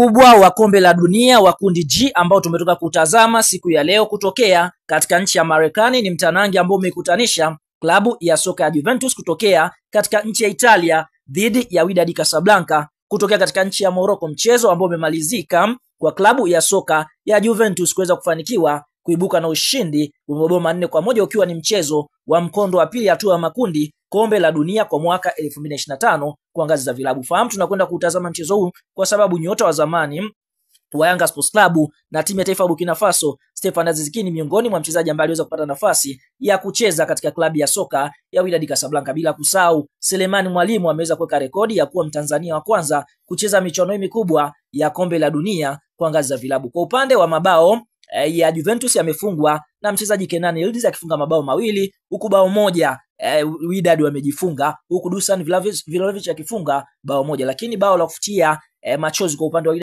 mkubwa wa kombe la dunia wa kundi G ambao tumetoka kutazama siku ya leo kutokea katika nchi ya Marekani ni mtanangi ambao umekutanisha klabu ya soka ya Juventus kutokea katika nchi ya Italia dhidi ya Wydad Casablanca kutokea katika nchi ya Morocco, mchezo ambao umemalizika kwa klabu ya soka ya Juventus kuweza kufanikiwa kuibuka na ushindi wa mabao 4-1 ukiwa ni mchezo wa mkondo wa pili hatua ya makundi kombe la dunia kwa mwaka 2025 kwa ngazi za vilabu. Fahamu tunakwenda kutazama mchezo huu kwa sababu nyota wa zamani wa Yanga Sports Club na timu ya taifa ya Burkina Faso Stefan Aziz Ki ni miongoni mwa mchezaji ambaye aliweza kupata nafasi ya kucheza katika klabu ya soka ya Wydad Casablanca. Bila kusahau Selemani Mwalimu ameweza kuweka rekodi ya kuwa Mtanzania wa kwanza kucheza michuano mikubwa ya kombe la dunia kwa ngazi za vilabu. Kwa upande wa mabao ya Juventus yamefungwa na mchezaji Kenan Yildiz akifunga mabao 2 huku bao moja Wydad wamejifunga huku Dusan Vlahovic akifunga bao moja, lakini bao la kufutia machozi kwa upande wa